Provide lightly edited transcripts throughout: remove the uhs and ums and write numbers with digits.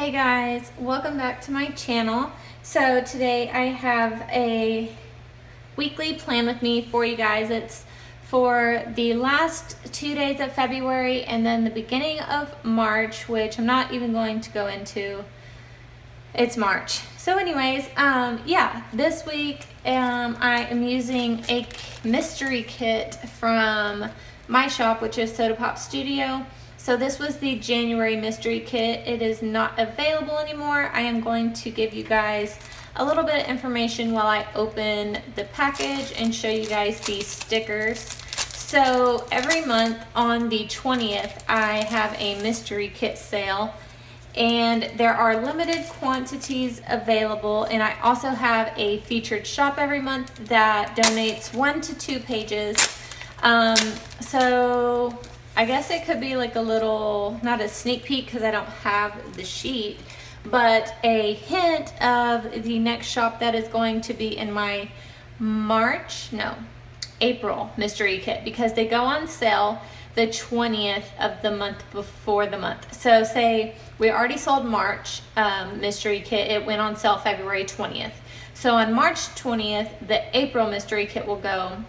Hey guys, welcome back to my channel. So today I have a weekly plan with me for you guys. It's for the last 2 days of February and then the beginning of March, which I'm not even going to go into. It's March. So anyways, this week I am using a mystery kit from my shop, which is Soda Pop Studio. So this was the January mystery kit. It is not available anymore. I am going to give you guys a little bit of information while I open the package and show you guys these stickers. So every month on the 20th, I have a mystery kit sale, and there are limited quantities available. And I also have a featured shop every month that donates 1 to 2 pages. So I guess it could be like a little, not a sneak peek because I don't have the sheet, but a hint of the next shop that is going to be in my April mystery kit, because they go on sale the 20th of the month before the month. So say we already sold March mystery kit, it went on sale February 20th. So on March 20th, the April mystery kit will go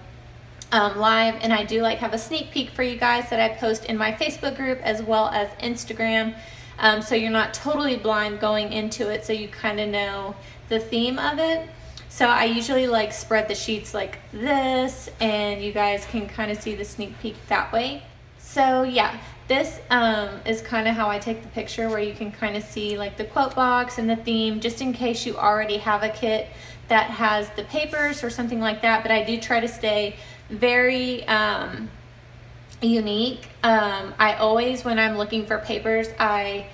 live, and I do have a sneak peek for you guys that I post in my Facebook group as well as Instagram, so you're not totally blind going into it, so you kind of know the theme of it. So I usually spread the sheets like this, and you guys can kind of see the sneak peek that way. So yeah, this is kind of how I take the picture, where you can kind of see the quote box and the theme, just in case you already have a kit that has the papers or something like that. But I do try to stay very unique. I always, when I'm looking for papers, I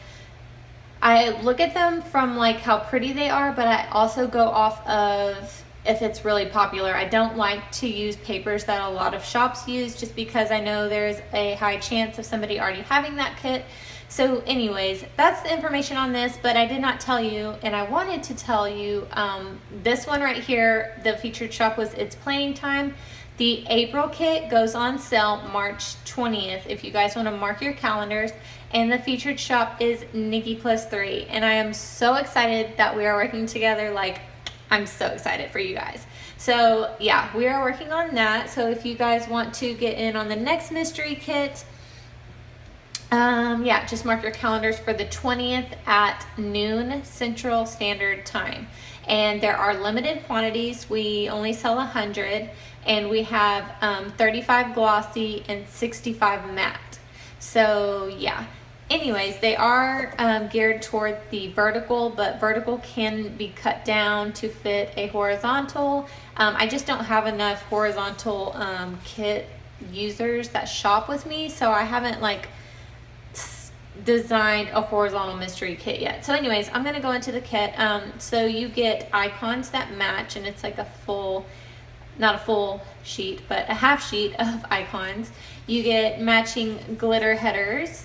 look at them from how pretty they are, but I also go off of if it's really popular. I don't like to use papers that a lot of shops use, just because I know there's a high chance of somebody already having that kit. So anyways, that's the information on this, but I did not tell you, and I wanted to tell you, this one right here, the featured shop, was It's Planning Time. The April kit goes on sale March 20th, if you guys want to mark your calendars. And the featured shop is Nikki+3. And I am so excited that we are working together. I'm so excited for you guys. So yeah, we are working on that. So if you guys want to get in on the next mystery kit, just mark your calendars for the 20th at noon Central Standard Time. And there are limited quantities. We only sell 100. And we have 35 glossy and 65 matte. So yeah, anyways, they are geared toward the vertical, but vertical can be cut down to fit a horizontal. I just don't have enough horizontal kit users that shop with me, so I haven't designed a horizontal mystery kit yet. So anyways, I'm gonna go into the kit. So you get icons that match, and it's a full, not a full sheet, but a half sheet of icons. You get matching glitter headers.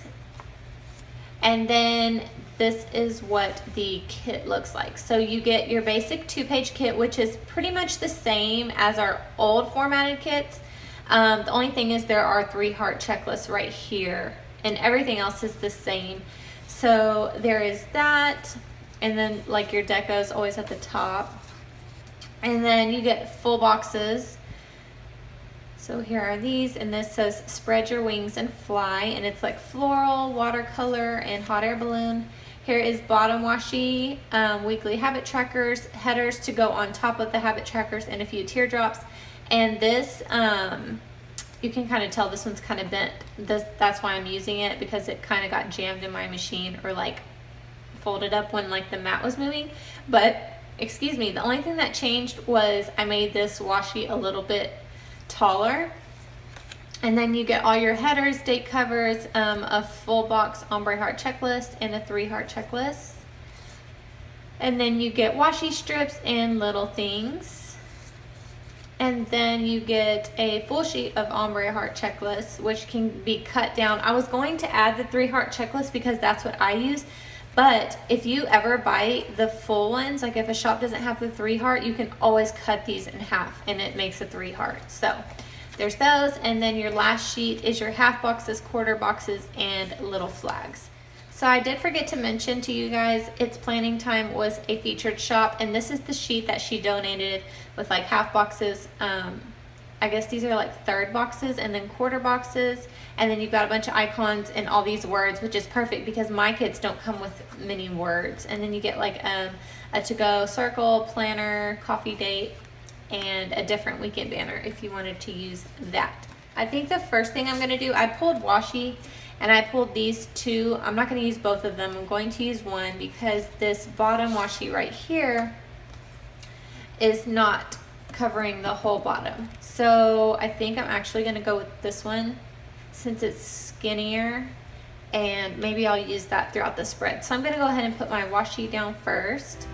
And then this is what the kit looks like. So you get your basic 2-page kit, which is pretty much the same as our old formatted kits. The only thing is there are 3 heart checklists right here, and everything else is the same. So there is that. And then your deco is always at the top. And then you get full boxes. So here are these, and this says Spread Your Wings and Fly, and it's floral, watercolor, and hot air balloon. Here is bottom washi, weekly habit trackers, headers to go on top of the habit trackers, and a few teardrops. And this, you can kind of tell this one's kind of bent. That's why I'm using it, because it kind of got jammed in my machine, or folded up when the mat was moving. But excuse me, the only thing that changed was I made this washi a little bit taller. And then you get all your headers, date covers, a full box ombre heart checklist, and a 3 heart checklist. And then you get washi strips and little things. And then you get a full sheet of ombre heart checklist, which can be cut down. I was going to add the 3 heart checklist because that's what I use. But if you ever buy the full ones, if a shop doesn't have the 3 heart, you can always cut these in half, and it makes a 3 heart. So there's those. And then your last sheet is your half boxes, quarter boxes, and little flags. So I did forget to mention to you guys, It's Planning Time was a featured shop, and this is the sheet that she donated with like half boxes. I guess these are like third boxes and then quarter boxes, and then you've got a bunch of icons and all these words, which is perfect because my kits don't come with many words. And then you get like a to-go circle, planner, coffee date, and a different weekend banner if you wanted to use that. I think the first thing I'm going to do, I pulled washi and I pulled these two. I'm not going to use both of them. I'm going to use one because this bottom washi right here is not covering the whole bottom. So I think I'm actually going to go with this one since it's skinnier, and maybe I'll use that throughout the spread. So I'm going to go ahead and put my washi down first.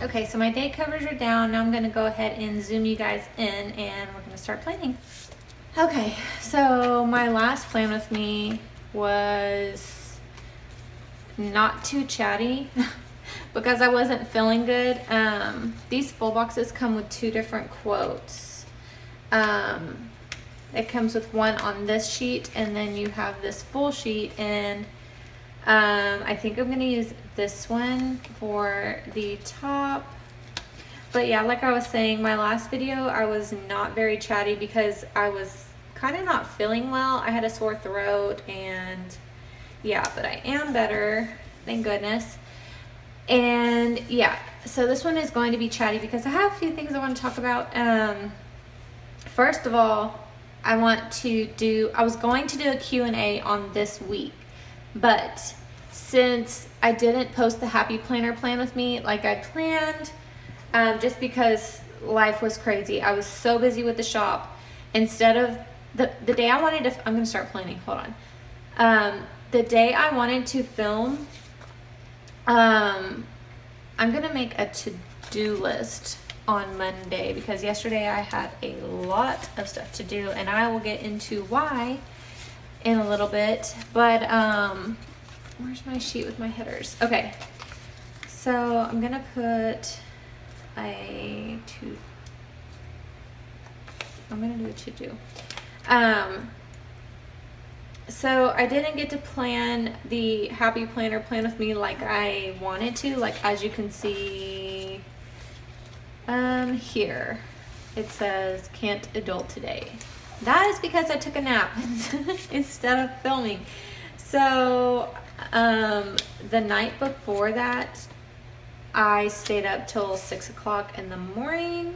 Okay, so my date covers are down. Now I'm gonna go ahead and zoom you guys in and we're gonna start planning. Okay, so my last plan with me was not too chatty because I wasn't feeling good. These full boxes come with two different quotes. It comes with one on this sheet, and then you have this full sheet, and I think I'm gonna use this one for the top. But yeah, like I was saying, my last video I was not very chatty because I was kind of not feeling well. I had a sore throat, and yeah, but I am better, thank goodness. And yeah, so this one is going to be chatty because I have a few things I want to talk about. First of all, I was going to do a Q&A on this week, but since I didn't post the Happy Planner plan with me like I planned, just because life was crazy, I was so busy with the shop. Instead of the day I wanted to, I'm gonna start planning, hold on. The day I wanted to film, I'm gonna make a to-do list on Monday because yesterday I had a lot of stuff to do, and I will get into why in a little bit. But where's my sheet with my headers? Okay, so I'm gonna put I'm gonna do a to-do. So I didn't get to plan the Happy Planner plan with me like I wanted to. Like, as you can see here, it says can't adult today. That is because I took a nap instead of filming. So the night before that, I stayed up till 6 o'clock in the morning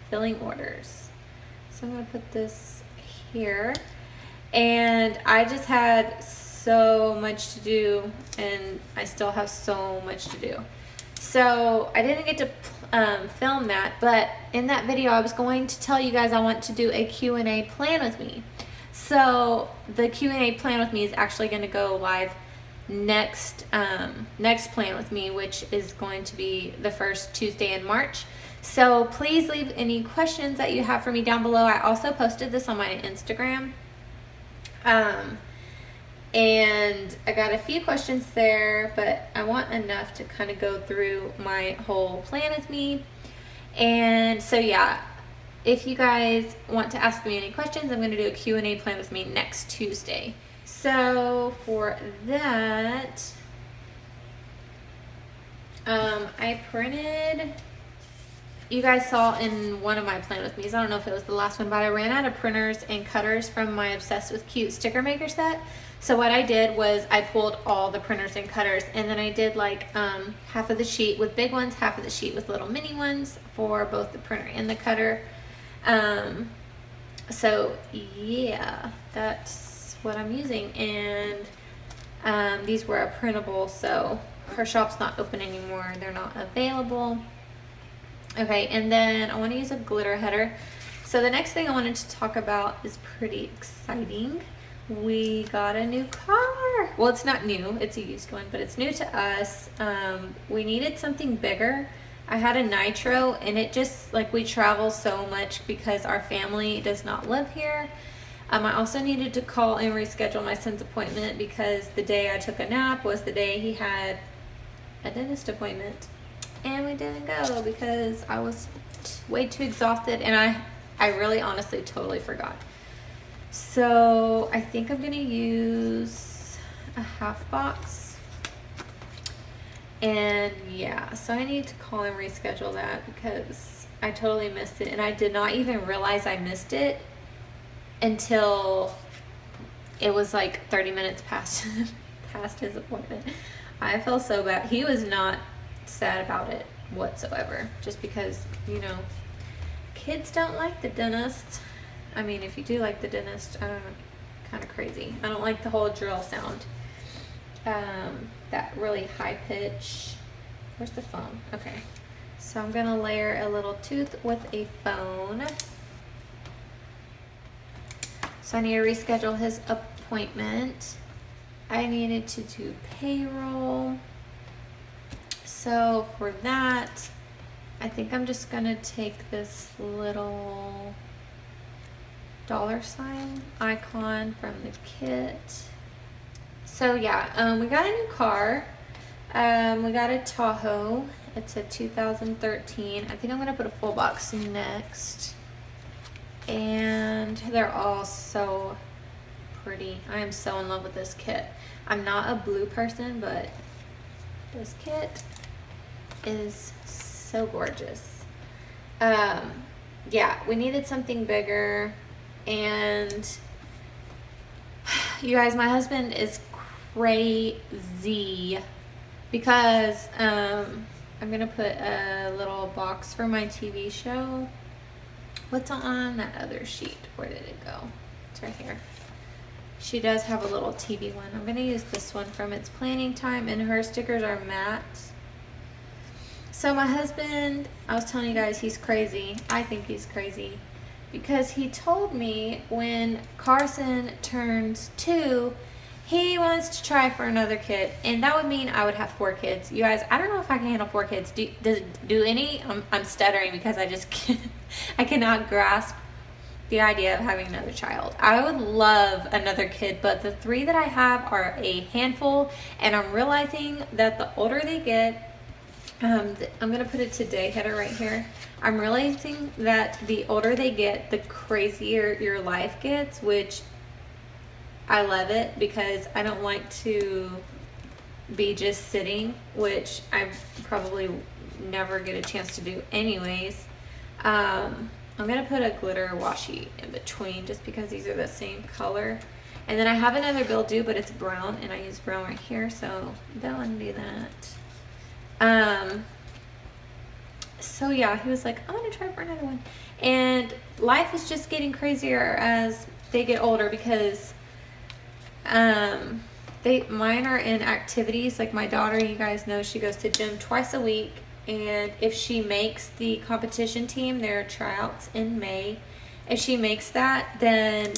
filling orders. So I'm gonna put this here. And I just had so much to do, and I still have so much to do. So I didn't get to film that, but in that video I was going to tell you guys I want to do a Q&A plan with me. So the Q&A plan with me is actually going to go live next plan with me, which is going to be the first Tuesday in March. So please leave any questions that you have for me down below. I also posted this on my Instagram. And I got a few questions there, but I want enough to kind of go through my whole plan with me. And so yeah, if you guys want to ask me any questions, I'm going to do a Q&A plan with me next Tuesday. So for that, I printed, you guys saw in one of my plan with me's, I don't know if it was the last one, but I ran out of printers and cutters from my Obsessed with Cute sticker maker set. So what I did was I pulled all the printers and cutters, and then I did like half of the sheet with big ones, half of the sheet with little mini ones for both the printer and the cutter. So yeah, that's what I'm using. And these were a printable, so her shop's not open anymore, they're not available. Okay, and then I want to use a glitter header. So the next thing I wanted to talk about is pretty exciting. We got a new car. Well, it's not new, it's a used one, but it's new to us. We needed something bigger. I had a Nitro, and it just, like, we travel so much because our family does not live here. I also needed to call and reschedule my son's appointment because the day I took a nap was the day he had a dentist appointment, and we didn't go because I was way too exhausted, and I really honestly totally forgot. So I think I'm gonna use a half box, and yeah, so I need to call and reschedule that because I totally missed it, and I did not even realize I missed it until it was like 30 minutes past his appointment. I felt so bad. He was not sad about it whatsoever, just because, you know, kids don't like the dentist. I mean, if you do like the dentist, I don't know, kind of crazy. I don't like the whole drill sound. That really high pitch. Where's the phone? Okay. So I'm gonna layer a little tooth with a phone. So I need to reschedule his appointment. I needed to do payroll. So for that, I think I'm just gonna take this little $ icon from the kit. So yeah, we got a new car. We got a Tahoe. It's a 2013. I think I'm gonna put a full box next. And they're all so pretty. I am so in love with this kit. I'm not a blue person, but this kit is so gorgeous. Yeah, we needed something bigger, and you guys, my husband is crazy because I'm gonna put a little box for my TV show. What's on that other sheet? Where did it go? It's right here. She does have a little TV one. I'm gonna use this one from It's Planning Time, and her stickers are matte. So my husband, I was telling you guys, he's crazy. I think he's crazy because he told me when Carson turns 2, he wants to try for another kid, and that would mean I would have 4 kids. You guys, I don't know if I can handle 4 kids. Do any? I'm stuttering because I just can't, I cannot grasp the idea of having another child. I would love another kid, but the 3 that I have are a handful, and I'm realizing that the older they get, I'm gonna put a today header right here. I'm realizing that the older they get, the crazier your life gets, which I love it because I don't like to be just sitting, which I probably never get a chance to do anyways. I'm gonna put a glitter washi in between just because these are the same color. And then I have another build due, but it's brown, and I use brown right here, so don't want to do that. So yeah, he was like, I want to try for another one. And life is just getting crazier as they get older because mine are in activities. Like my daughter, you guys know, she goes to gym twice a week, and if she makes the competition team, there are tryouts in May. If she makes that, then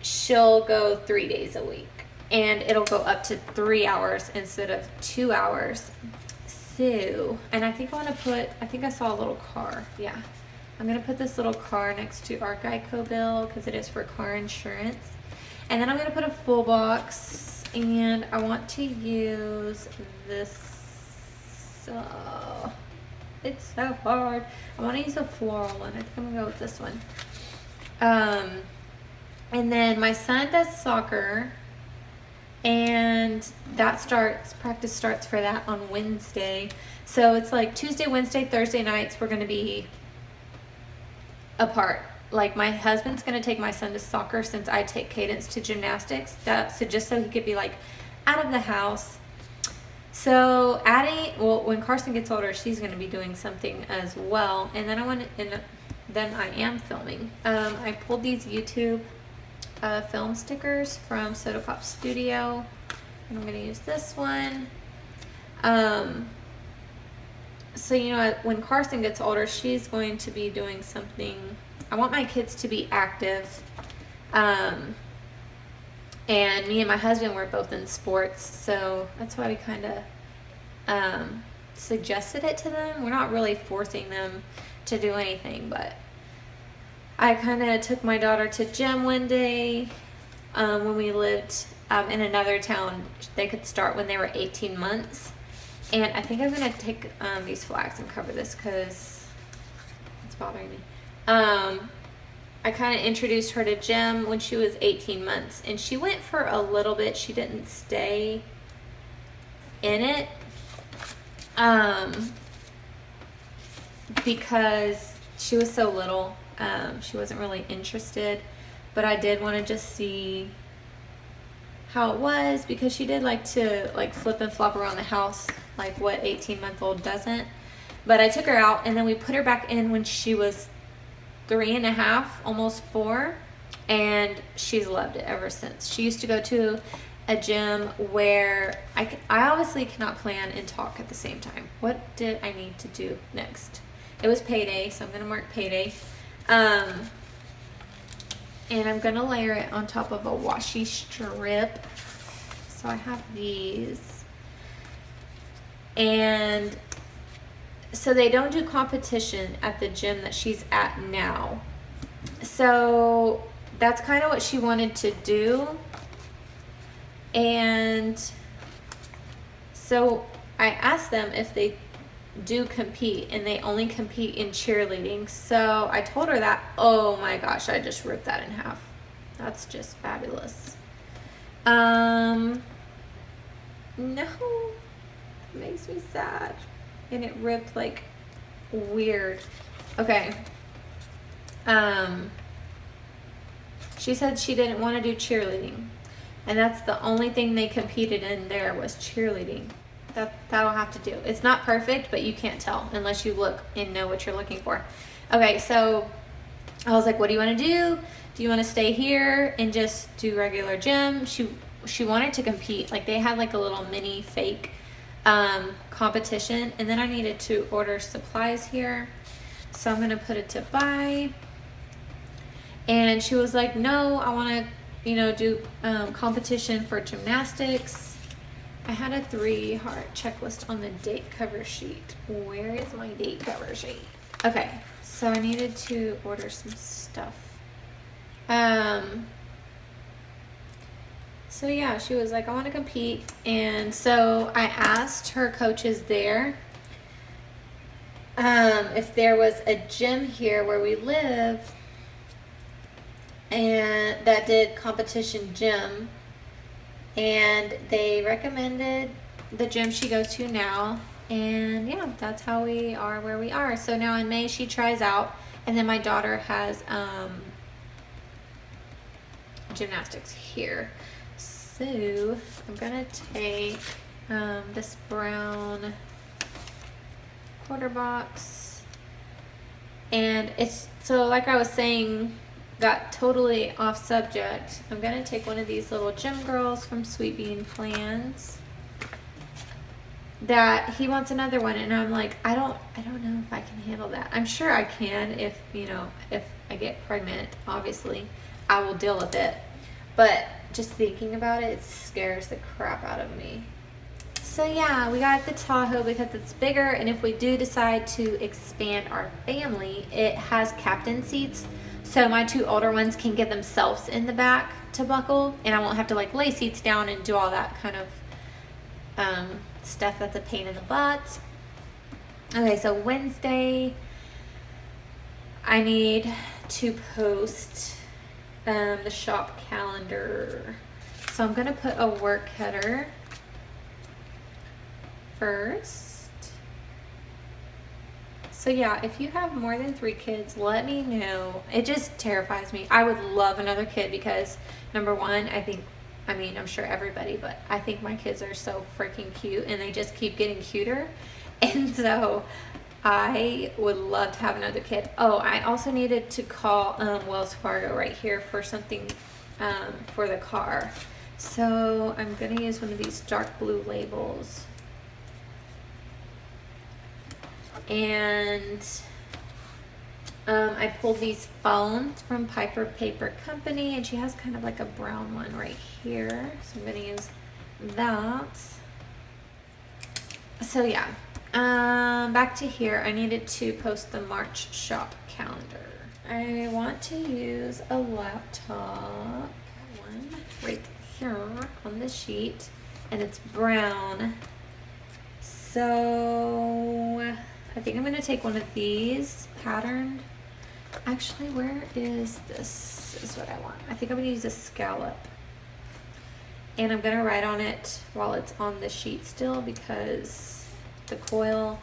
she'll go 3 days a week, and it'll go up to 3 hours instead of 2 hours. So, and I think I want to put, I think I saw a little car. Yeah, I'm gonna put this little car next to our Geico bill because it is for car insurance. And then I'm gonna put a full box, and I want to use this. It's so hard. I want to use a floral one. I think I'm gonna go with this one. And then my son does soccer, and practice starts for that on Wednesday. So it's like Tuesday, Wednesday, Thursday nights we're gonna be apart. Like my husband's gonna take my son to soccer since I take Cadence to gymnastics. So just so he could be like out of the house. So when Carson gets older, she's gonna be doing something as well. And then then I am filming. I pulled these YouTube film stickers from Soda Pop Studio, and I'm gonna use this one. So you know, when Carson gets older, she's going to be doing something. I want my kids to be active, and me and my husband were both in sports, so that's why we kind of suggested it to them. We're not really forcing them to do anything, but I kind of took my daughter to gym one day when we lived in another town. They could start when they were 18 months. And I think I'm going to take these flags and cover this because it's bothering me. I kind of introduced her to gym when she was 18 months. And she went for a little bit. She didn't stay in it. Because she was so little. She wasn't really interested, but I did want to just see how it was because she did like to like flip and flop around the house like what 18-month-old doesn't. But I took her out and then we put her back in when she was 3.5, almost 4, and she's loved it ever since. She used to go to a gym where I obviously cannot plan and talk at the same time. What did I need to do next? It was payday, so I'm going to mark payday. And I'm going to layer it on top of a washi strip. So I have these. And so they don't do competition at the gym that she's at now. So that's kind of what she wanted to do. And so I asked them if they do compete, and they only compete in cheerleading. So I told her that. Oh my gosh, I just ripped that in half. That's just fabulous. No, it makes me sad, and it ripped like weird. Okay. She said she didn't want to do cheerleading, and that's the only thing they competed in there was cheerleading. That'll have to do. It's not perfect, but you can't tell unless you look and know what you're looking for. Okay, so I was like, what do you want to do? Do you want to stay here and just do regular gym? She wanted to compete. Like they had like a little mini fake competition, and then I needed to order supplies here. So I'm going to put it to buy. And she was like, no, I want to, do competition for gymnastics. I had a 3-heart checklist on the date cover sheet. Where is my date cover sheet? Okay, so I needed to order some stuff. So yeah, she was like, I want to compete. And so I asked her coaches there if there was a gym here where we live and that did competition gym. And they recommended the gym she goes to now. And yeah, that's how we are where we are. So now in May she tries out. And then my daughter has gymnastics here. So I'm going to take this brown quarter box. And it's, so like I was saying, got totally off subject. I'm gonna take one of these little gym girls from Sweet Bean Plans that he wants another one, and I'm like, I don't know if I can handle that. I'm sure I can if I get pregnant. Obviously I will deal with it, but just thinking about it scares the crap out of me. So yeah, we got the Tahoe because it's bigger, and if we do decide to expand our family, it has captain seats. So my 2 older ones can get themselves in the back to buckle, and I won't have to like lay seats down and do all that kind of stuff that's a pain in the butt. Okay, so Wednesday, I need to post the shop calendar. So I'm gonna put a work header first. So yeah, if you have more than 3 kids, let me know. It just terrifies me. I would love another kid because, number one, I'm sure everybody, but I think my kids are so freaking cute and they just keep getting cuter. And so I would love to have another kid. Oh, I also needed to call Wells Fargo right here for something for the car. So I'm gonna use one of these dark blue labels. And I pulled these phones from Piper Paper Company, and she has kind of like a brown one right here. So I'm gonna use that. So yeah, back to here. I needed to post the March shop calendar. I want to use a laptop, one right here on the sheet, and it's brown. So I think I'm gonna take one of these patterned. Actually, where is this? Is what I want. I think I'm gonna use a scallop. And I'm gonna write on it while it's on the sheet still because the coil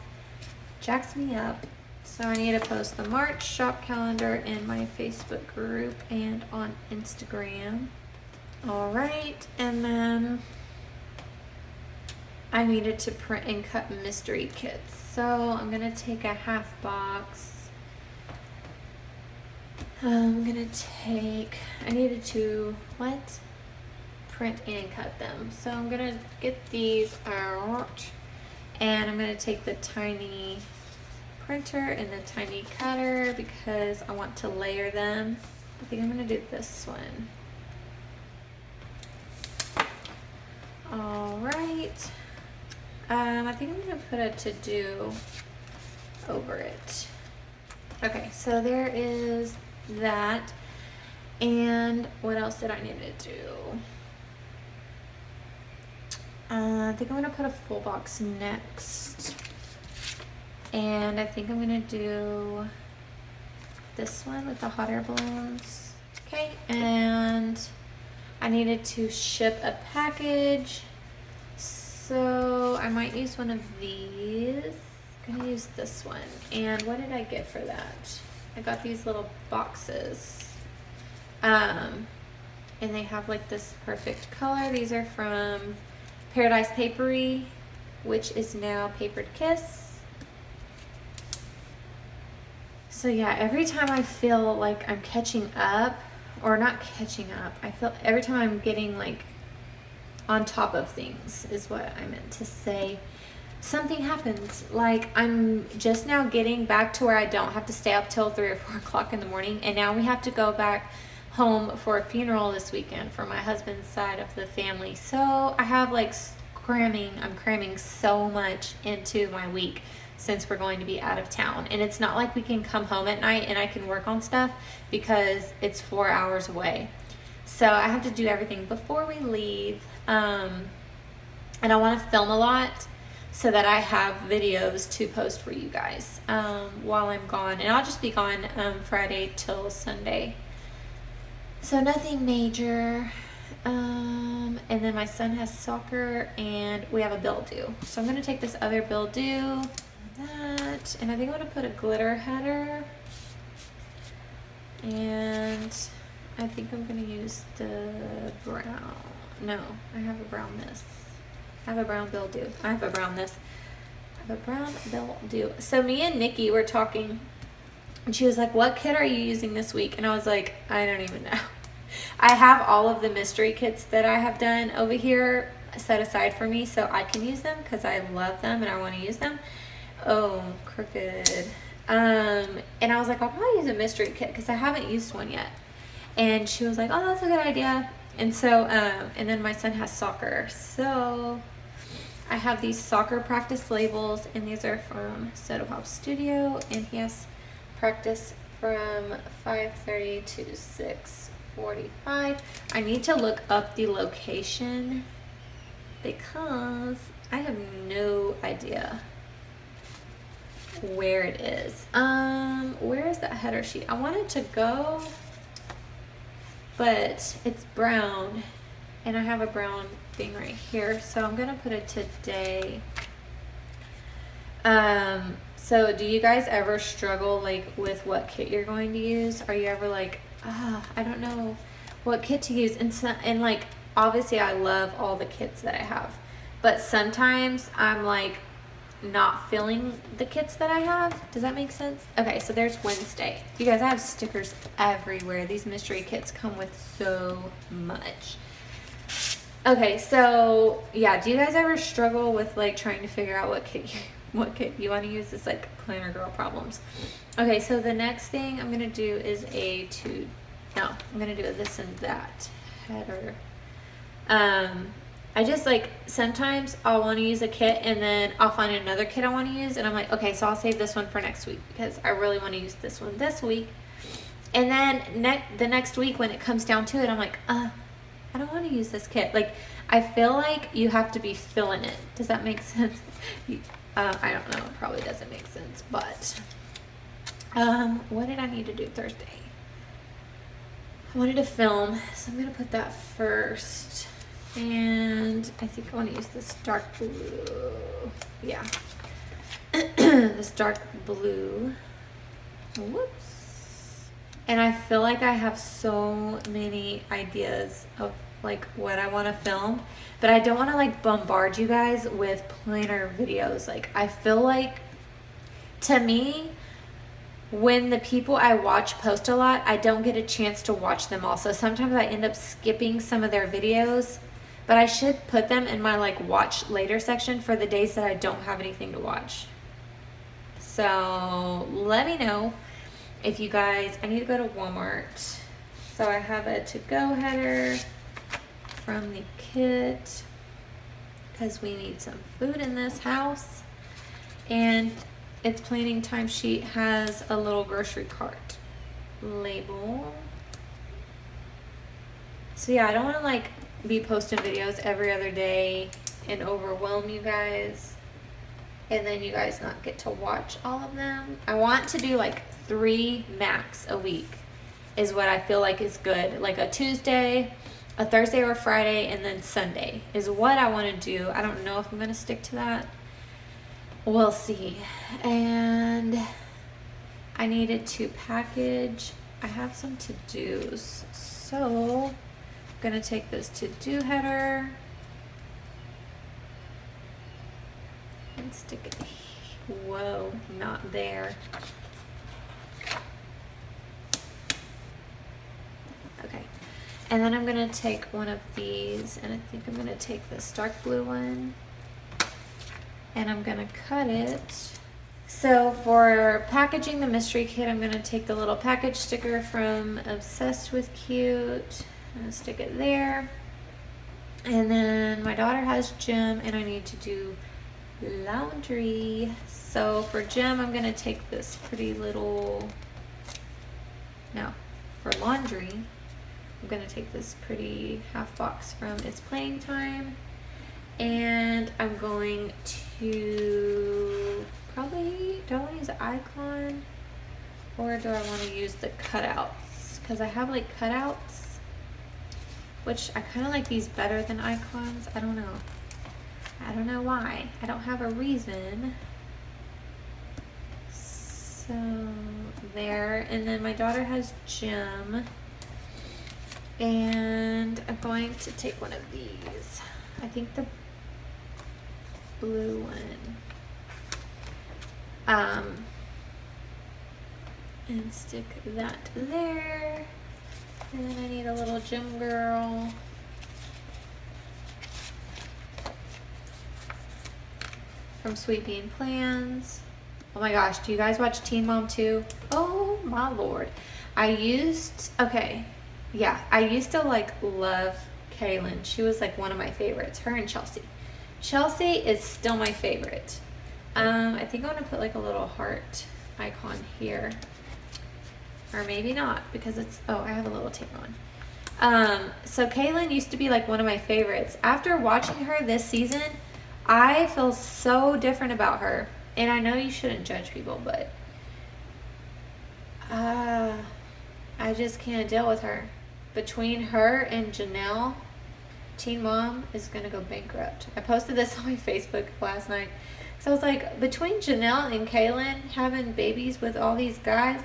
jacks me up. So I need to post the March shop calendar in my Facebook group and on Instagram. All right, and then I needed to print and cut mystery kits. So I'm gonna take a half box. I needed to, print and cut them. So I'm gonna get these out, and I'm gonna take the tiny printer and the tiny cutter because I want to layer them. I think I'm gonna do this one. All right. I think I'm gonna put a to-do over it. Okay, so there is that. And what else did I need to do? I think I'm gonna put a full box next. And I think I'm gonna do this one with the hot air balloons. Okay, and I needed to ship a package. So I might use one of these. I'm gonna use this one. And what did I get for that? I got these little boxes. And they have like this perfect color. These are from Paradise Papery, which is now Papered Kiss. So yeah, every time I feel like I'm catching up, or not catching up, I feel every time I'm getting like on top of things is what I meant to say. Something happens. Like I'm just now getting back to where I don't have to stay up till 3 or 4 o'clock in the morning. And now we have to go back home for a funeral this weekend for my husband's side of the family. So I have like I'm cramming so much into my week since we're going to be out of town. And it's not like we can come home at night and I can work on stuff because it's 4 hours away. So I have to do everything before we leave. And I want to film a lot so that I have videos to post for you guys while I'm gone. And I'll just be gone Friday till Sunday. So nothing major. And then my son has soccer and we have a bill due. So I'm going to take this other bill due, that, and I think I'm going to put a glitter header. And I think I'm going to use the brown. No, I have a brown this. I have a brown bill due. I have a brown this. I have a brown bill due. So me and Nikki were talking and she was like, what kit are you using this week? And I was like, I don't even know. I have all of the mystery kits that I have done over here set aside for me so I can use them because I love them and I want to use them. Oh, crooked. And I was like, I'll probably use a mystery kit because I haven't used one yet. And she was like, oh, that's a good idea. And so, and then my son has soccer. So I have these soccer practice labels and these are from Soda Pop Studio and he has practice from 5:30 to 6:45. I need to look up the location because I have no idea where it is. Where is that header sheet? I wanted to go, but it's brown and I have a brown thing right here. So I'm gonna put it today. So do you guys ever struggle like with what kit you're going to use? Are you ever like, I don't know what kit to use? And like, obviously I love all the kits that I have, but sometimes I'm like not feeling the kits that I have. Does that make sense? Okay, so there's Wednesday. You guys, I have stickers everywhere. These mystery kits come with so much. Okay, so yeah, do you guys ever struggle with like trying to figure out what kit you want to use? It's like planner girl problems. Okay, so the next thing I'm gonna do is I'm gonna do a this and that header. I just like, sometimes I'll want to use a kit and then I'll find another kit I want to use and I'm like, okay, so I'll save this one for next week because I really want to use this one this week. And then the next week when it comes down to it, I'm like, I don't want to use this kit. Like, I feel like you have to be feeling it. Does that make sense? I don't know. It probably doesn't make sense, but what did I need to do Thursday? I wanted to film, so I'm going to put that first. And I think I want to use this dark blue. Yeah. This dark blue. Whoops. And I feel like I have so many ideas of like what I want to film, but I don't want to like bombard you guys with planner videos. Like, I feel like, to me, when the people I watch post a lot, I don't get a chance to watch them all. So sometimes I end up skipping some of their videos, but I should put them in my like watch later section for the days that I don't have anything to watch. So let me know if you guys, I need to go to Walmart. So I have a to-go header from the kit because we need some food in this house. And its planning time sheet has a little grocery cart label. So yeah, I don't want to like be posting videos every other day and overwhelm you guys, and then you guys not get to watch all of them. I want to do like 3 max a week is what I feel like is good. Like a Tuesday, a Thursday or Friday, and then Sunday is what I want to do. I don't know if I'm going to stick to that. We'll see. And I needed to package. I have some to-dos. So I'm going to take this to-do header and stick it. Whoa, not there. Okay. And then I'm going to take one of these, and I think I'm going to take this dark blue one, and I'm going to cut it. So for packaging the mystery kit, I'm going to take the little package sticker from Obsessed with Cute. I'm going to stick it there. And then my daughter has gym, and I need to do laundry. So for gym, I'm going to take this pretty little, no, for laundry, I'm going to take this pretty half box from It's Playing Time. And I'm going to probably, do I want to use the icon or do I want to use the cutouts? Because I have like cutouts, which I kind of like these better than icons. I don't know. I don't know why. I don't have a reason. So there. And then my daughter has gym. And I'm going to take one of these. I think the blue one. And stick that there. And then I need a little gym girl. From Sweet Bean Plans. Oh my gosh, do you guys watch Teen Mom 2? Oh my lord. I used to like love Kaylin. She was like one of my favorites. Her and Chelsea. Chelsea is still my favorite. I think I want to put like a little heart icon here. Or maybe not, because it's, oh, I have a little tape on. So Kaylin used to be like one of my favorites. After watching her this season, I feel so different about her. And I know you shouldn't judge people, but I just can't deal with her. Between her and Janelle, Teen Mom is gonna go bankrupt. I posted this on my Facebook last night. So I was like, between Janelle and Kaylin having babies with all these guys,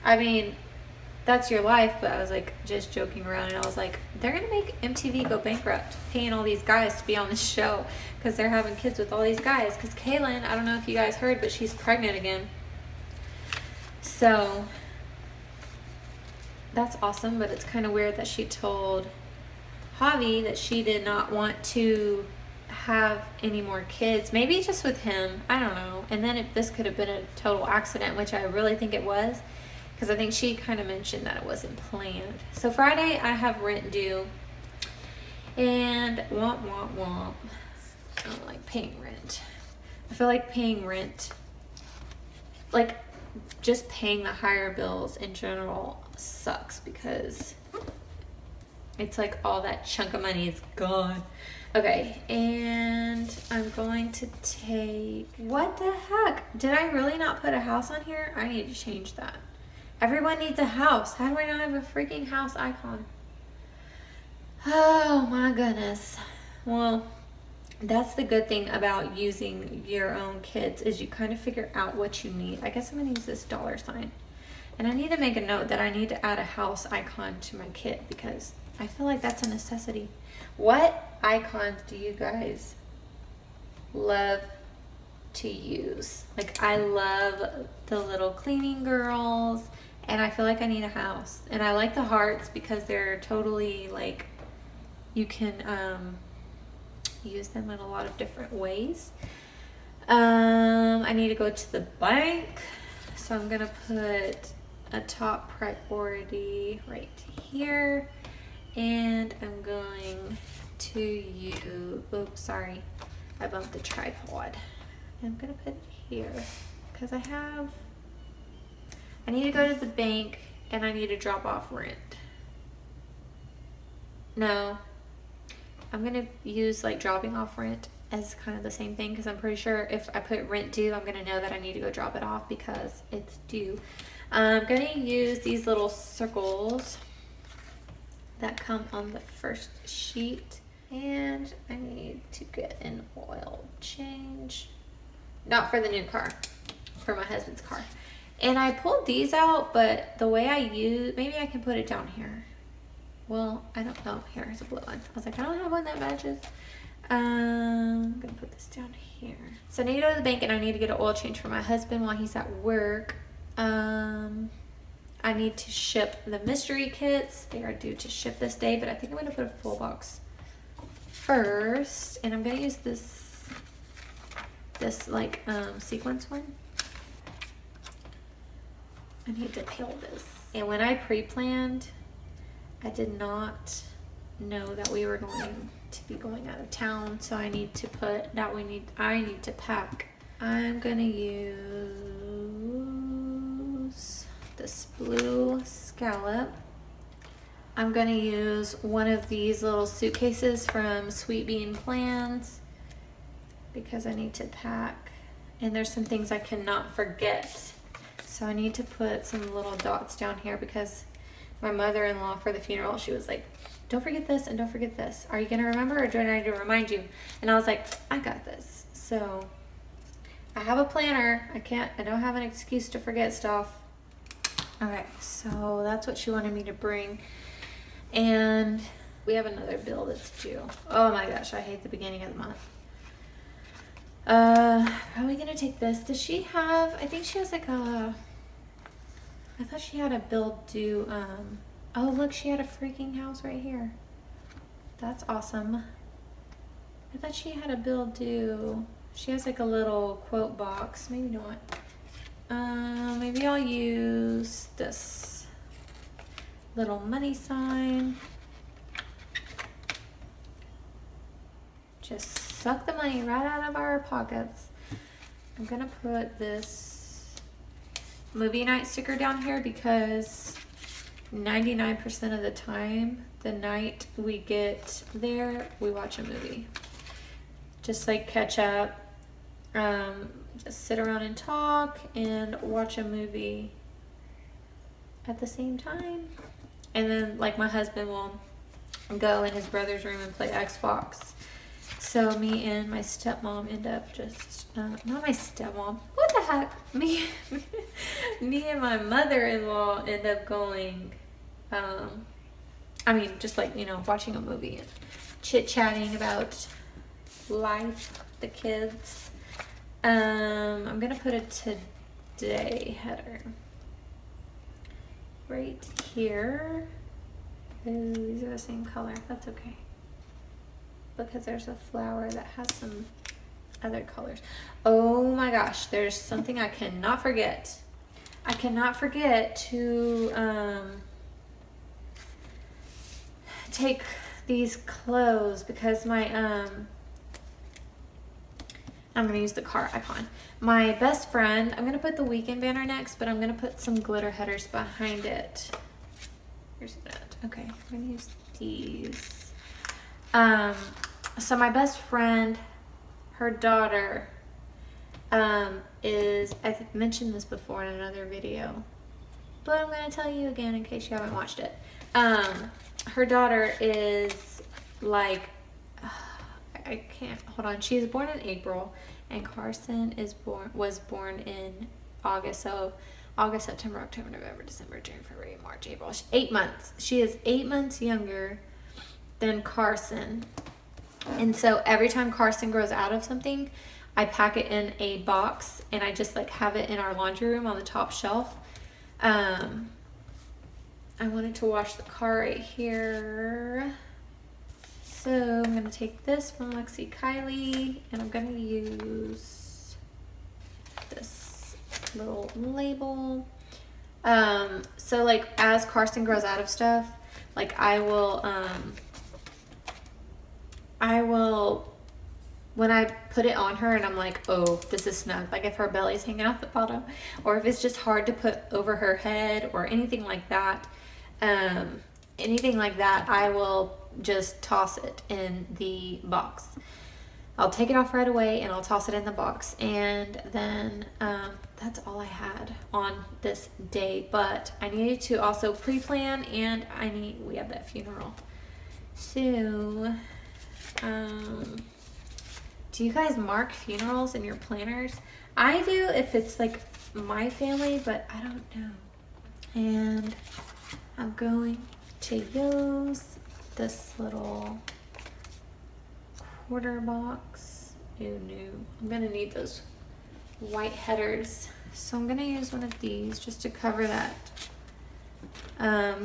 I mean, that's your life, but I was like just joking around, and I was like, they're gonna make MTV go bankrupt paying all these guys to be on this show because they're having kids with all these guys. Because Kaylin, I don't know if you guys heard, but she's pregnant again. So that's awesome, but it's kind of weird that she told Javi that she did not want to have any more kids. Maybe just with him, I don't know. And then this could have been a total accident, which I really think it was, because I think she kind of mentioned that it wasn't planned. So Friday I have rent due, and womp womp womp. I don't like paying rent. I feel like paying rent, like just paying the higher bills in general sucks because it's like all that chunk of money is gone. Okay, and I'm going to take, what the heck? Did I really not put a house on here? I need to change that. Everyone needs a house. How do I not have a freaking house icon? Oh my goodness. Well, that's the good thing about using your own kits is you kind of figure out what you need. I guess I'm gonna use this $sign. And I need to make a note that I need to add a house icon to my kit because I feel like that's a necessity. What icons do you guys love to use? Like, I love the little cleaning girls, and I feel like I need a house. And I like the hearts because they're totally like, you can use them in a lot of different ways. I need to go to the bank, so I'm gonna put a top priority right here, and I'm going to use, oops, sorry, I bumped the tripod. I'm gonna put it here because I need to go to the bank and I need to drop off rent. No, I'm gonna use like dropping off rent as kind of the same thing because I'm pretty sure if I put rent due, I'm gonna know that I need to go drop it off because it's due. I'm gonna use these little circles that come on the first sheet, and I need to get an oil change. Not for the new car, for my husband's car. And I pulled these out, but the way I use, maybe I can put it down here. Well, I don't know. Here's a blue one. I was like, I don't have one that matches. I'm gonna put this down here. So I need to go to the bank and I need to get an oil change for my husband while he's at work. I need to ship the mystery kits. They are due to ship this day, but I think I'm gonna put a full box first. And I'm gonna use this like sequence one. I need to peel this. And when I pre-planned, I did not know that we were going to be going out of town, so I need to put that I need to pack. I'm gonna use this blue scallop. I'm gonna use one of these little suitcases from Sweet Bean Plans because I need to pack, and there's some things I cannot forget. So I need to put some little dots down here because my mother-in-law for the funeral, she was like, don't forget this and don't forget this. Are you gonna remember or do I need to remind you? And I was like, I got this. So I have a planner. I don't have an excuse to forget stuff. Okay, so that's what she wanted me to bring. And we have another bill that's due. Oh my gosh, I hate the beginning of the month. Probably gonna take this. Does she have, I think she has like a, I thought she had a bill due, oh look, she had a freaking house right here. That's awesome. I thought she had a bill due. She has like a little quote box, maybe not. Maybe I'll use this little money sign. Just suck the money right out of our pockets. I'm gonna put this movie night sticker down here because 99% of the time, the night we get there, we watch a movie. Just like catch up, just sit around and talk and watch a movie at the same time. And then like my husband will go in his brother's room and play Xbox. So me and my stepmom end up just, not my stepmom, what the heck? Me and my mother-in-law end up going, I mean, just like, you know, watching a movie and chit-chatting about life, the kids. I'm gonna put a today header right here. Ooh, these are the same color, that's okay. Because there's a flower that has some other colors. Oh my gosh, there's something I cannot forget. I cannot forget to take these clothes because my I'm gonna use the car icon. My best friend, I'm gonna put the weekend banner next, but I'm gonna put some glitter headers behind it. Here's that. Okay, I'm gonna use these. So my best friend, her daughter, I've mentioned this before in another video, but I'm gonna tell you again in case you haven't watched it. Her daughter is like, I can't, hold on. She was born in April, and Carson was born in August. So August, September, October, November, December, January, February, March, April. 8 months. She is 8 months younger than Carson. And so every time Carson grows out of something, I pack it in a box, and I just like have it in our laundry room on the top shelf. I wanted to wash the car right here. So I'm gonna take this from Lexie Kylee, and I'm gonna use this little label. So like as Carson grows out of stuff, like I will, when I put it on her and I'm like, oh, this is snug, like if her belly's hanging out the bottom, or if it's just hard to put over her head or anything like that, I will just toss it in the box. I'll take it off right away and I'll toss it in the box. And then that's all I had on this day, but I needed to also pre-plan, and we have that funeral. So do you guys mark funerals in your planners? I do if it's like my family, but I don't know. And I'm going to use this little quarter box. Oh no, I'm gonna need those white headers. So I'm gonna use one of these just to cover that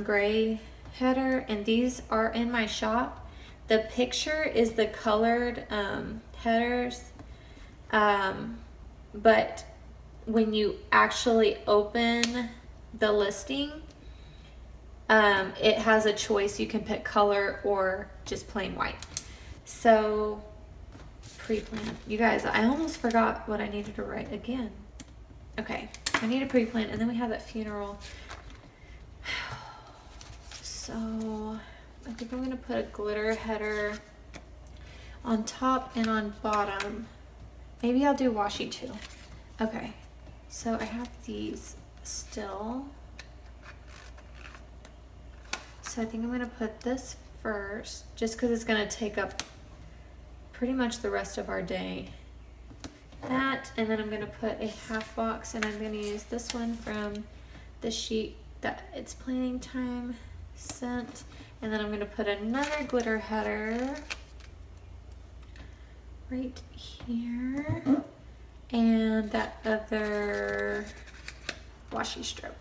gray header. And these are in my shop. The picture is the colored headers, but when you actually open the listing, it has a choice. You can pick color or just plain white. So pre-plan. You guys, I almost forgot what I needed to write again. Okay, I need a pre-plan, and then we have that funeral. So I think I'm gonna put a glitter header on top and on bottom. Maybe I'll do washi too. Okay, so I have these still. So I think I'm gonna put this first, just because it's gonna take up pretty much the rest of our day. That, and then I'm gonna put a half box, and I'm gonna use this one from the sheet that it's planning time sent. And then I'm gonna put another glitter header right here, and that other washi strip.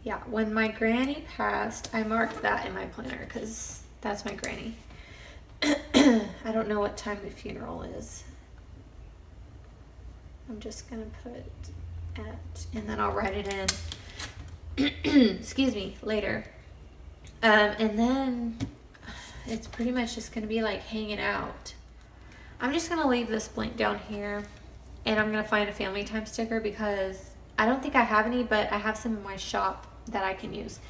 Yeah, when my granny passed, I marked that in my planner because that's my granny. I don't know what time the funeral is. I'm just gonna put at, and then I'll write it in, excuse me, later. And then it's pretty much just gonna be like hanging out. I'm just gonna leave this blank down here, and I'm gonna find a family time sticker because I don't think I have any, but I have some in my shop that I can use.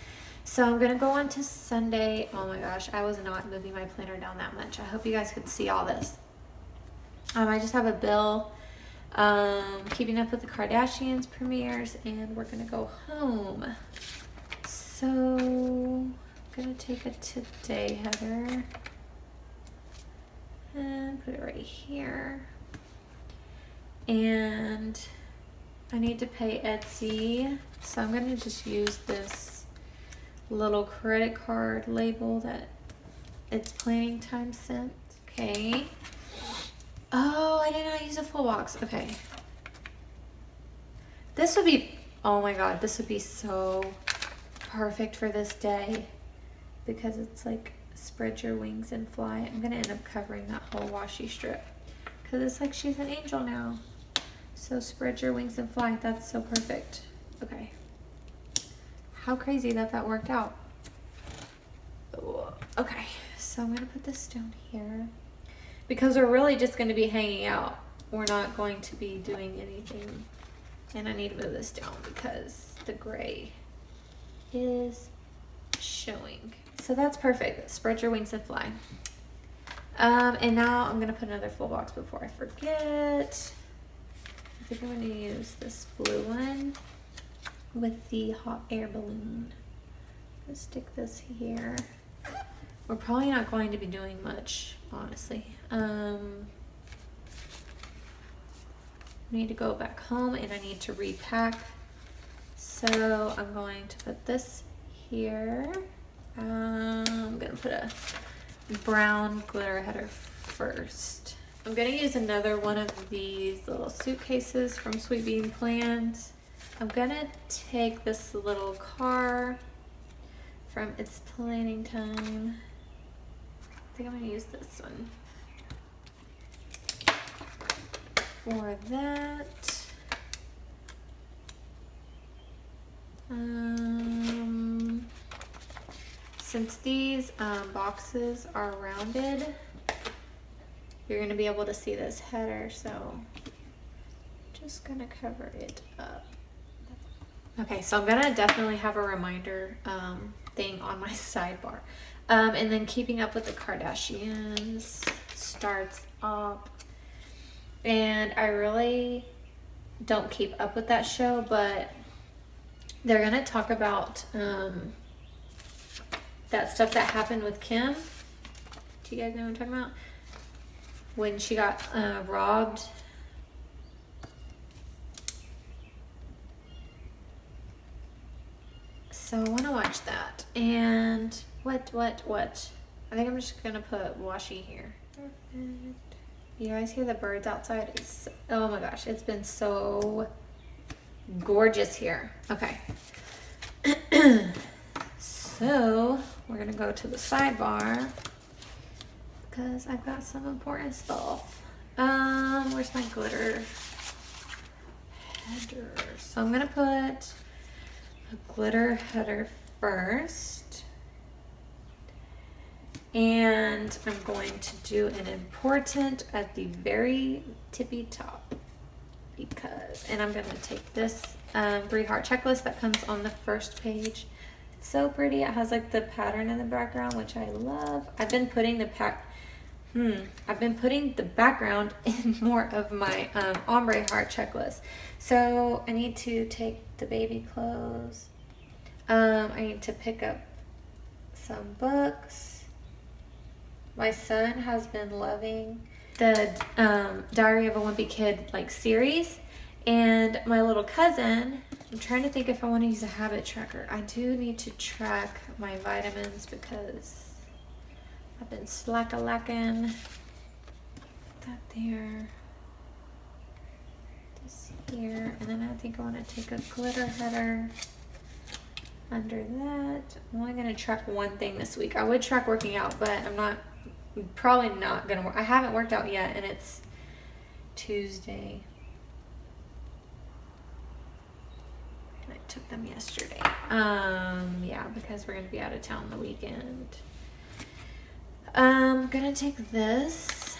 So I'm gonna go on to Sunday. Oh my gosh, I was not moving my planner down that much. I hope you guys could see all this. I just have a bill, Keeping Up with the Kardashians premieres, and we're gonna go home. So I'm gonna take a today header and put it right here. And I need to pay Etsy, so I'm gonna just use this little credit card label that it's planning time sent. Okay. Oh, I did not use a full box. Okay. This would be, oh my God, this would be so perfect for this day because it's like spread your wings and fly. I'm gonna end up covering that whole washi strip because it's like she's an angel now. So spread your wings and fly. That's so perfect. Okay. How crazy that worked out. Okay, so I'm gonna put this down here. because we're really just going to be hanging out. We're not going to be doing anything. And I need to move this down because the gray is showing. So that's perfect. Spread your wings and fly. And now I'm gonna put another full box before I forget. I think I'm gonna use this blue one with the hot air balloon. Let's stick this here. We're probably not going to be doing much, honestly. Need to go back home and I need to repack. So I'm going to put this here. I'm gonna put a brown glitter header first. I'm gonna use another one of these little suitcases from Sweet Bean Plans. I'm gonna take this little car from It's Planning Time. I think I'm gonna use this one for that. Since these boxes are rounded, you're gonna be able to see this header, so just gonna cover it up. Okay, so I'm gonna definitely have a reminder thing on my sidebar. And then Keeping Up with the Kardashians starts up. And I really don't keep up with that show, but they're gonna talk about that stuff that happened with Kim. Do you guys know what I'm talking about? When she got robbed. So I want to watch that. And what? I think I'm just gonna put washi here. Perfect. You guys hear the birds outside? It's, oh my gosh, it's been so gorgeous here. Okay. So we're gonna go to the sidebar because I've got some important stuff. Where's my glitter header? So I'm gonna put a glitter header first. And I'm going to do an important at the very tippy top because, and I'm gonna take this 3-heart checklist that comes on the first page. It's so pretty. It has like the pattern in the background, which I love. I've been putting the background in more of my ombre heart checklist. So I need to take the baby clothes. I need to pick up some books. My son has been loving the Diary of a Wimpy Kid like series, and my little cousin, I'm trying to think if I want to use a habit tracker. I do need to track my vitamins because I've been slack-a-lacking. That there, this here, and then I think I want to take a glitter header under that. I'm only going to track one thing this week. I would track working out, but I'm probably not going to work. I haven't worked out yet, and it's Tuesday. And I took them yesterday. Yeah, because we're going to be out of town the weekend. I'm going to take this.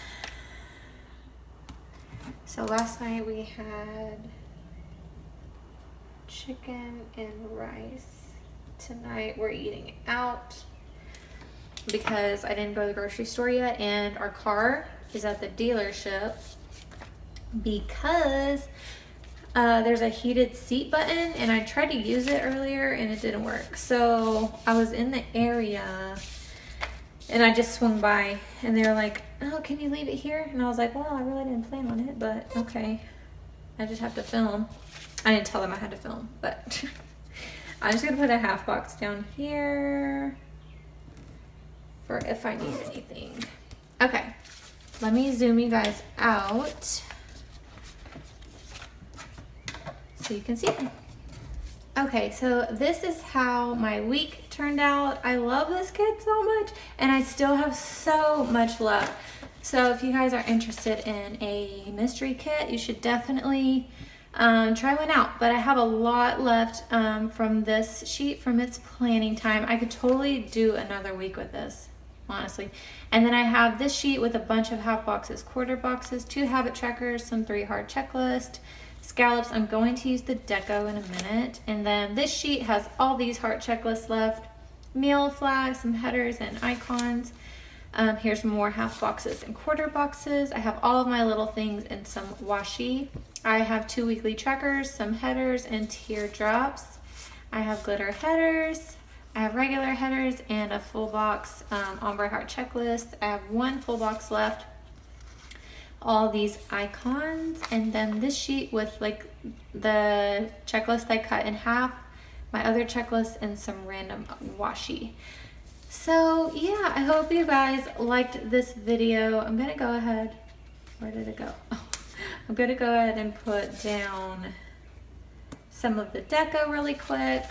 So last night we had chicken and rice. Tonight we're eating out because I didn't go to the grocery store yet, and our car is at the dealership because there's a heated seat button, and I tried to use it earlier and it didn't work. So I was in the area and I just swung by and they were like, oh, can you leave it here? And I was like, well, I really didn't plan on it, but okay. I just have to film. I didn't tell them I had to film, but I'm just gonna put a half box down here for if I need anything. Okay, let me zoom you guys out so you can see them. Okay, so this is how my week turned out. I love this kit so much, and I still have so much left. So if you guys are interested in a mystery kit, you should definitely try one out. But I have a lot left from this sheet from It's Planning Time. I could totally do another week with this. honestly. And then I have this sheet with a bunch of half boxes, quarter boxes, 2 habit trackers, some 3 hard checklist, scallops. I'm going to use the deco in a minute. And then this sheet has all these heart checklists left, meal flags, some headers and icons. Here's more half boxes and quarter boxes. I have all of my little things in some washi. I have 2 weekly trackers, some headers and teardrops. I have glitter headers. I have regular headers and a full box ombre heart checklist. I have 1 full box left. All these icons, and then this sheet with like the checklist I cut in half, my other checklist, and some random washi. So yeah, I hope you guys liked this video. I'm gonna go ahead, where did it go? Oh, I'm gonna go ahead and put down some of the deco really quick.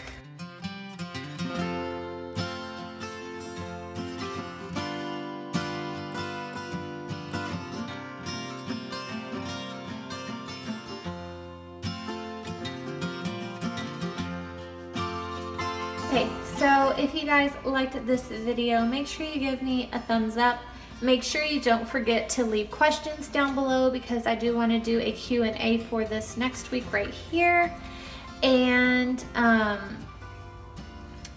Okay, so if you guys liked this video, make sure you give me a thumbs up. Make sure you don't forget to leave questions down below, because I do want to do a Q&A for this next week right here. And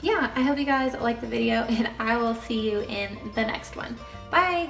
yeah, I hope you guys like the video, and I will see you in the next one. Bye!